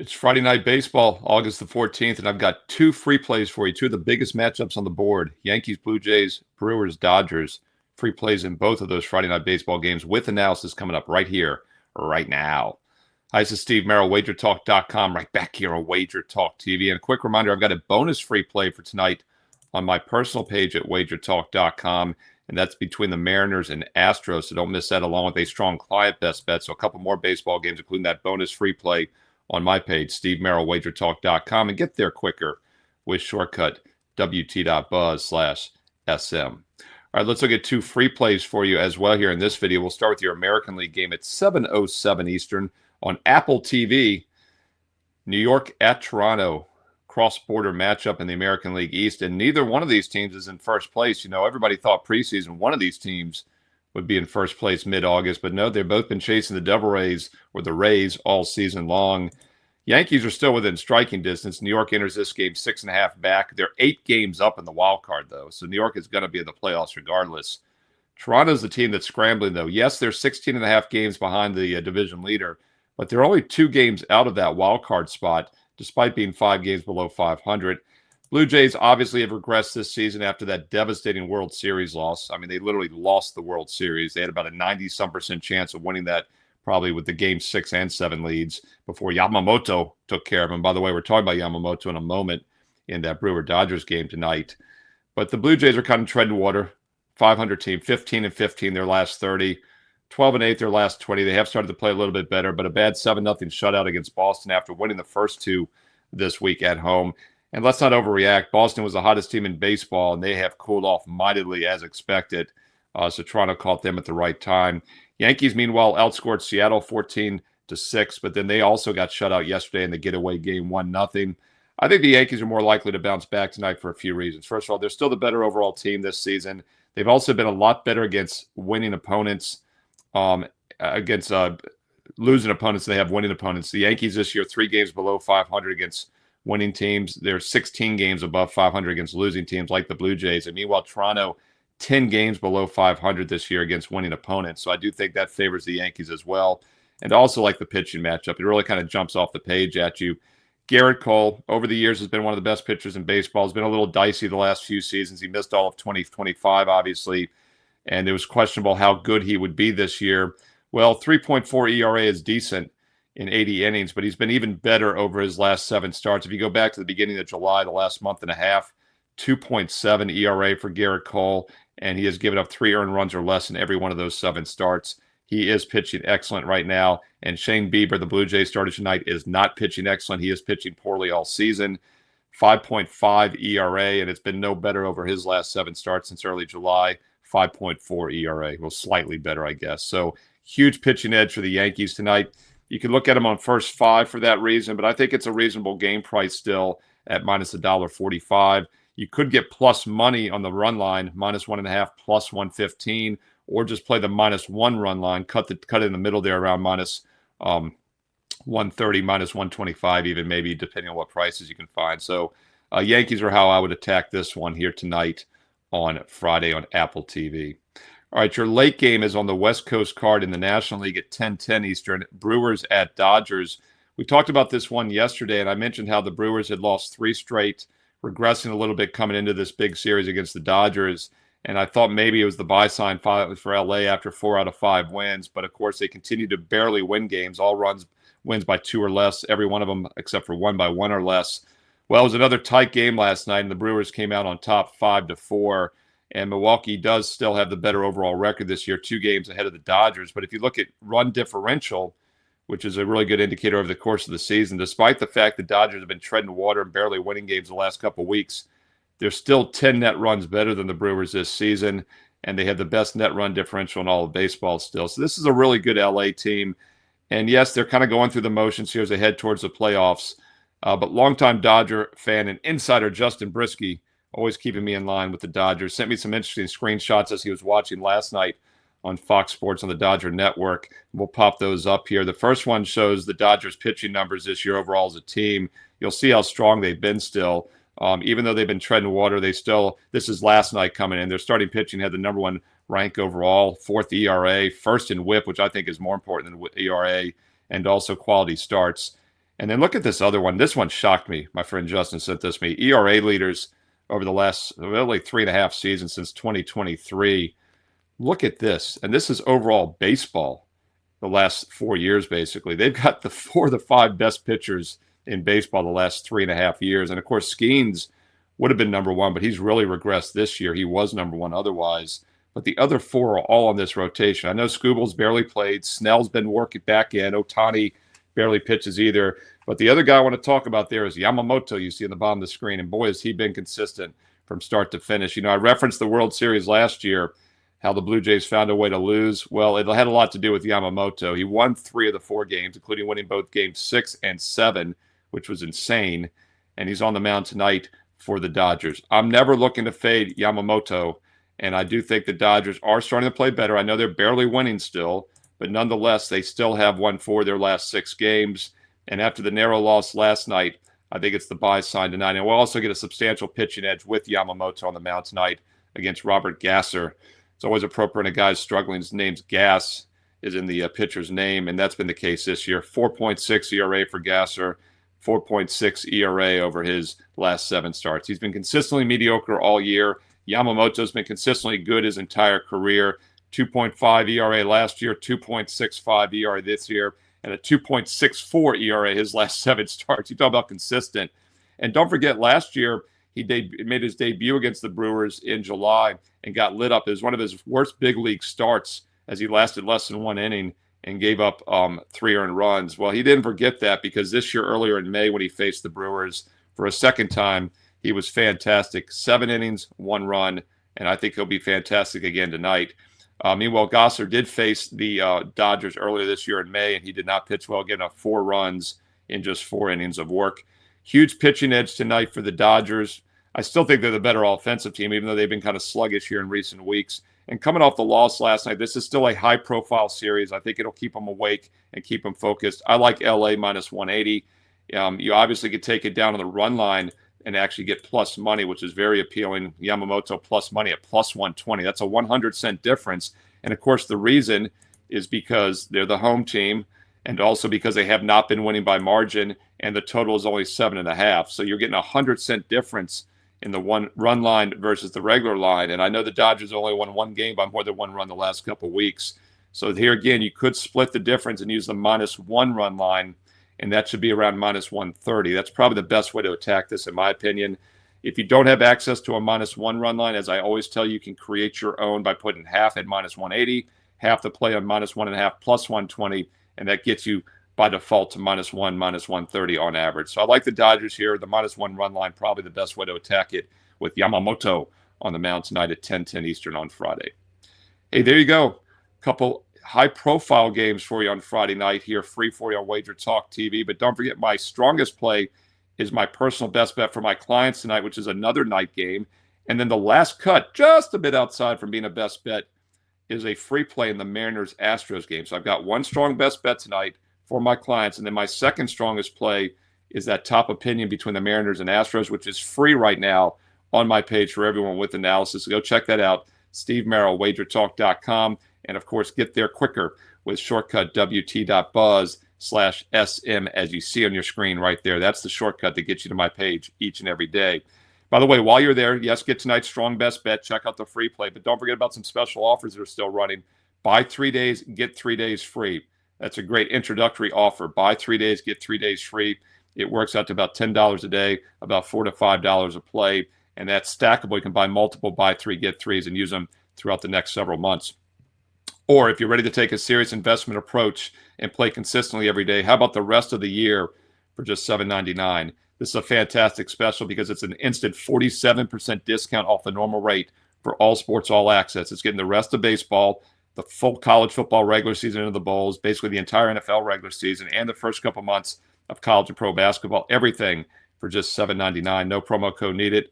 It's Friday Night Baseball, August the 14th, and I've got two free plays for you, two of the biggest matchups on the board. Yankees, Blue Jays, Brewers, Dodgers. Free plays in both of those Friday Night Baseball games with analysis coming up right here, right now. Hi, this is Steve Merril, WagerTalk.com, right back here on WagerTalk TV. And a quick reminder, I've got a bonus free play for tonight on my personal page at WagerTalk.com, and that's between the Mariners and Astros, so don't miss that, along with a strong client best bet. So a couple more baseball games, including that bonus free play on my page, Steve Merril, WagerTalk.com, and get there quicker with shortcut wt.buzz/SM. All right, let's look at two free plays for you as well here in this video. We'll start with your American League game at 7:07 Eastern on Apple TV. New York at Toronto, cross-border matchup in the American League East, and neither one of these teams is in first place. You know, everybody thought preseason one of these teams would be in first place mid-August, but no, they've both been chasing the Devil Rays or the Rays all season long. Yankees are still within striking distance. New York enters this game 6.5 back. They're 8 games up in the wild card, though, so New York is going to be in the playoffs regardless. Toronto's the team that's scrambling, though. Yes, they're 16.5 games behind the division leader, but they're only 2 games out of that wild card spot, despite being 5 games below 500. Blue Jays obviously have regressed this season after that devastating World Series loss. I mean, they literally lost the World Series. They had about a 90-some% chance of winning that, probably with the game 6 and 7 leads, before Yamamoto took care of them. By the way, we're talking about Yamamoto in a moment in that Brewer-Dodgers game tonight. But the Blue Jays are kind of treading water. 500 team, 15-15 their last 30, 12-8 their last 20. They have started to play a little bit better, but a bad 7-0 shutout against Boston after winning the first 2 this week at home. And let's not overreact. Boston was the hottest team in baseball, and they have cooled off mightily as expected. So Toronto caught them at the right time. Yankees, meanwhile, outscored Seattle 14-6, but then they also got shut out yesterday in the getaway game 1-0. I think the Yankees are more likely to bounce back tonight for a few reasons. First of all, they're still the better overall team this season. They've also been a lot better against winning opponents, against losing opponents. They have winning opponents. The Yankees this year, 3 games below 500 against winning teams. They're 16 games above 500 against losing teams like the Blue Jays. And meanwhile, Toronto, 10 games below 500 this year against winning opponents. So I do think that favors the Yankees as well. And also like the pitching matchup. It really kind of jumps off the page at you. Garrett Cole, over the years, has been one of the best pitchers in baseball. Has been a little dicey the last few seasons. He missed all of 2025, obviously. And it was questionable how good he would be this year. Well, 3.4 ERA is decent in 80 innings, but he's been even better over his last 7 starts. If you go back to the beginning of July, the last month and a half, 2.7 ERA for Garrett Cole, and he has given up 3 earned runs or less in every one of those 7 starts. He is pitching excellent right now, and Shane Bieber, the Blue Jays starter tonight, is not pitching excellent. He is pitching poorly all season. 5.5 ERA, and it's been no better over his last 7 starts since early July. 5.4 ERA, well, slightly better, I guess. So huge pitching edge for the Yankees tonight. You can look at them on first 5 for that reason, but I think it's a reasonable game price still at minus $1.45. You could get plus money on the run line, -1.5, plus 115, or just play the -1 run line, cut it in the middle there around minus 130, minus 125 even, maybe, depending on what prices you can find. So Yankees are how I would attack this one here tonight on Friday on Apple TV. All right, your late game is on the West Coast card in the National League at 10:10 Eastern. Brewers at Dodgers. We talked about this one yesterday, and I mentioned how the Brewers had lost 3 straight, regressing a little bit coming into this big series against the Dodgers. And I thought maybe it was the buy sign for LA after 4 out of 5 wins. But, of course, they continue to barely win games, all wins by 2 or less, every one of them except for 1 by 1 or less. Well, it was another tight game last night, and the Brewers came out on top 5-4. And Milwaukee does still have the better overall record this year, 2 games ahead of the Dodgers. But if you look at run differential, which is a really good indicator over the course of the season, despite the fact the Dodgers have been treading water and barely winning games the last couple of weeks, they're still 10 net runs better than the Brewers this season, and they have the best net run differential in all of baseball still. So this is a really good LA team. And yes, they're kind of going through the motions here as they head towards the playoffs. But longtime Dodger fan and insider Justin Brisky, always keeping me in line with the Dodgers, sent me some interesting screenshots as he was watching last night on Fox Sports on the Dodger Network. We'll pop those up here. The first one shows the Dodgers pitching numbers this year overall as a team. You'll see how strong they've been still. Even though they've been treading water, they still, this is last night coming in. Their starting pitching had the number 1 rank overall, 4th ERA, 1st in WHIP, which I think is more important than ERA, and also quality starts. And then look at this other one. This one shocked me. My friend Justin sent this to me. ERA leaders over the last really 3.5 seasons since 2023. Look at this. And this is overall baseball the last 4 years, basically. They've got the 4 of the 5 best pitchers in baseball the last 3.5 years. And of course, Skeens would have been number one, but he's really regressed this year. He was number one otherwise. But the other 4 are all on this rotation. I know Skubal's barely played. Snell's been working back in. Ohtani barely pitches either. But the other guy I want to talk about there is Yamamoto, you see on the bottom of the screen. And boy, has he been consistent from start to finish. You know, I referenced the World Series last year, how the Blue Jays found a way to lose. Well, it had a lot to do with Yamamoto. He won 3 of the 4 games, including winning both games 6 and 7, which was insane. And he's on the mound tonight for the Dodgers. I'm never looking to fade Yamamoto, and I do think the Dodgers are starting to play better. I know they're barely winning still, but nonetheless, they still have won 4 of their last 6 games. And after the narrow loss last night, I think it's the buy sign tonight. And we'll also get a substantial pitching edge with Yamamoto on the mound tonight against Robert Gasser. It's always appropriate when a guy's struggling. His name's Gass is in the pitcher's name, and that's been the case this year. 4.6 ERA for Gasser, 4.6 ERA over his last 7 starts. He's been consistently mediocre all year. Yamamoto's been consistently good his entire career. 2.5 ERA last year, 2.65 ERA this year, and a 2.64 ERA his last 7 starts. You talk about consistent. And don't forget, last year he made his debut against the Brewers in July and got lit up. It was one of his worst big league starts as he lasted less than 1 inning and gave up 3 earned runs. Well, he didn't forget that, because this year, earlier in May, when he faced the Brewers for a second time, he was fantastic. 7 innings, 1 run, and I think he'll be fantastic again tonight. Meanwhile, Gasser did face the Dodgers earlier this year in May, and he did not pitch well, getting up 4 runs in just 4 innings of work. Huge pitching edge tonight for the Dodgers. I still think they're the better offensive team, even though they've been kind of sluggish here in recent weeks. And coming off the loss last night, this is still a high-profile series. I think it'll keep them awake and keep them focused. I like LA minus 180. You obviously could take it down on the run line and actually get plus money, which is very appealing. Yamamoto plus money at plus 120. That's a 100-cent difference. And, of course, the reason is because they're the home team, and also because they have not been winning by margin, and the total is only 7.5. So you're getting a 100-cent difference in the one run line versus the regular line. And I know the Dodgers only won 1 game by more than 1 run the last couple of weeks. So here again, you could split the difference and use the minus 1 run line, and that should be around minus 130. That's probably the best way to attack this, in my opinion. If you don't have access to a minus 1 run line, as I always tell you, you can create your own by putting half at minus 180, half to play on minus 1.5 plus 120, and that gets you by default to minus 1, minus 130 on average. So I like the Dodgers here. The minus 1 run line, probably the best way to attack it, with Yamamoto on the mound tonight at 10:10 Eastern on Friday. Hey, there you go. A couple high-profile games for you on Friday night here, free for you on WagerTalk TV. But don't forget, my strongest play is my personal best bet for my clients tonight, which is another night game. And then the last cut, just a bit outside from being a best bet, is a free play in the Mariners-Astros game. So I've got one strong best bet tonight for my clients. And then my second strongest play is that top opinion between the Mariners and Astros, which is free right now on my page for everyone with analysis. So go check that out. Steve Merril, WagerTalk.com. And, of course, get there quicker with shortcut WT.buzz/SM, as you see on your screen right there. That's the shortcut that gets you to my page each and every day. By the way, while you're there, yes, get tonight's strong best bet. Check out the free play. But don't forget about some special offers that are still running. Buy 3 days, get 3 days free. That's a great introductory offer. Buy 3 days, get 3 days free. It works out to about $10 a day, about $4 to $5 a play. And that's stackable. You can buy multiple buy 3, get 3s and use them throughout the next several months. Or if you're ready to take a serious investment approach and play consistently every day, how about the rest of the year for just $7.99? This is a fantastic special because it's an instant 47% discount off the normal rate for all sports, all access. It's getting the rest of baseball, the full college football regular season into the bowls, basically the entire NFL regular season, and the first couple months of college and pro basketball, everything for just $7.99. No promo code needed.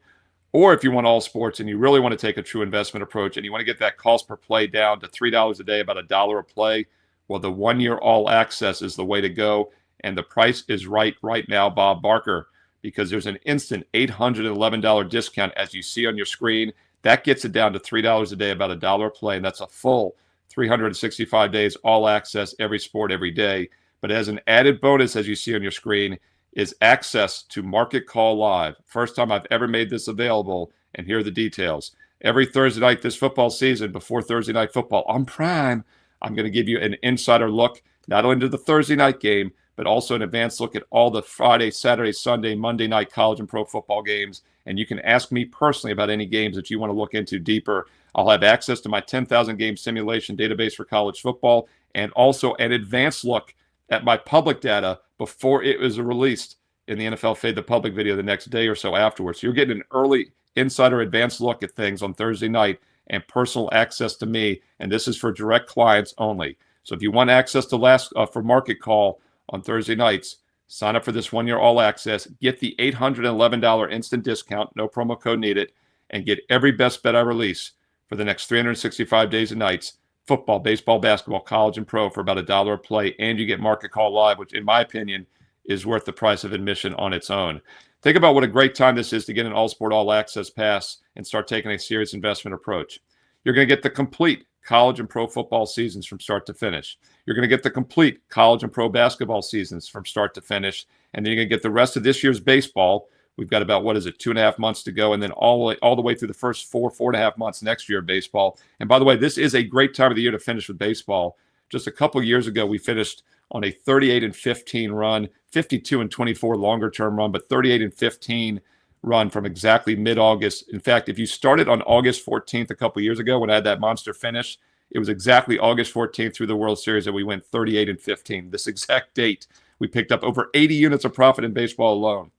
Or if you want all sports and you really want to take a true investment approach and you want to get that cost per play down to $3 a day, about $1 a play, well, the 1-year all access is the way to go. And the price is right now, Bob Barker, because there's an instant $811 discount, as you see on your screen. That gets it down to $3 a day, about $1 a play, and that's a full 365 days, all access, every sport, every day. But as an added bonus, as you see on your screen, is access to Market Call Live. First time I've ever made this available, and here are the details. Every Thursday night this football season, before Thursday Night Football on Prime, I'm going to give you an insider look, not only to the Thursday night game, but also an advanced look at all the Friday, Saturday, Sunday, Monday night college and pro football games. And you can ask me personally about any games that you want to look into deeper. I'll have access to my 10,000 game simulation database for college football, and also an advanced look at my public data before it was released in the NFL Fade the Public video the next day or so afterwards. So you're getting an early insider advanced look at things on Thursday night and personal access to me. And this is for direct clients only. So if you want access to for Market Call on Thursday nights, sign up for this 1 year all access, get the $811 instant discount, no promo code needed, and get every best bet I release for the next 365 days and nights, football, baseball, basketball, college, and pro, for about $1 a play. And you get Market Call Live, which in my opinion is worth the price of admission on its own. Think about what a great time this is to get an all sport, all access pass and start taking a serious investment approach. You're going to get the complete college and pro football seasons from start to finish. You're going to get the complete college and pro basketball seasons from start to finish. And then you're going to get the rest of this year's baseball. We've got about, 2.5 months to go, and then all the way through the first 4.5 months next year of baseball. And by the way, this is a great time of the year to finish with baseball. Just a couple years ago, we finished on a 38-15 run, 52-24 longer-term run, but 38-15 run from exactly mid-August. In fact, if you started on August 14th a couple years ago when I had that monster finish, it was exactly August 14th through the World Series that we went 38-15. This exact date, we picked up over 80 units of profit in baseball alone.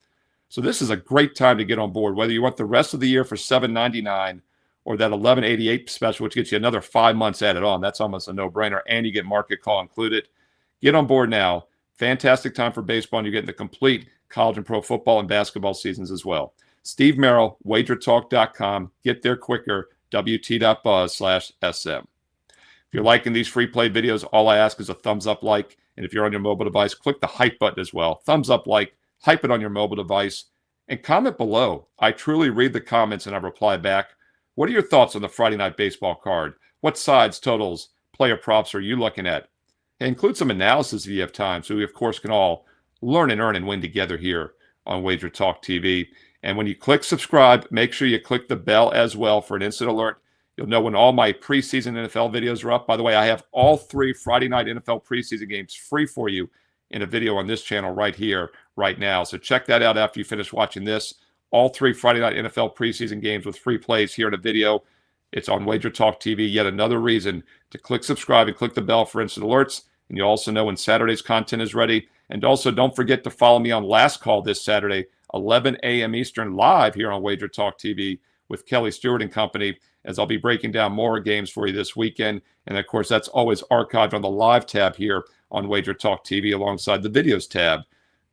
So this is a great time to get on board, whether you want the rest of the year for $7.99 or that $11.88 special, which gets you another 5 months added on. That's almost a no-brainer, and you get Market Call included. Get on board now. Fantastic time for baseball, and you're getting the complete college and pro football and basketball seasons as well. Steve Merril, WagerTalk.com. Get there quicker, wt.buzz/SM. If you're liking these free play videos, all I ask is a thumbs up, like, and if you're on your mobile device, click the hype button as well. Thumbs up, like, hype it on your mobile device, and comment below. I truly read the comments and I reply back. What are your thoughts on the Friday night baseball card? What sides, totals, player props are you looking at? And include some analysis if you have time, so we, of course, can all learn and earn and win together here on WagerTalk TV. And when you click subscribe, make sure you click the bell as well for an instant alert. You'll know when all my preseason NFL videos are up. By the way, I have all 3 Friday night NFL preseason games free for you in a video on this channel right here, right now. So check that out after you finish watching this. All 3 Friday night NFL preseason games with free plays here in a video. It's on WagerTalk TV. Yet another reason to click subscribe and click the bell for instant alerts. And you also know when Saturday's content is ready. And also don't forget to follow me on Last Call this Saturday, 11 a.m. Eastern, live here on WagerTalk TV with Kelly Stewart and company, as I'll be breaking down more games for you this weekend. And of course, that's always archived on the live tab here on WagerTalk TV alongside the videos tab.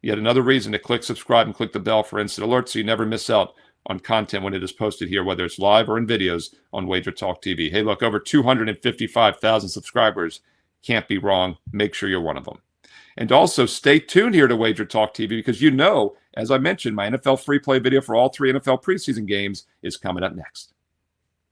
Yet another reason to click subscribe and click the bell for instant alerts so you never miss out on content when it is posted here, whether it's live or in videos on WagerTalk TV. Hey, look, over 255,000 subscribers. Can't be wrong. Make sure you're one of them. And also stay tuned here to WagerTalk TV because as I mentioned, my NFL free play video for all 3 NFL preseason games is coming up next.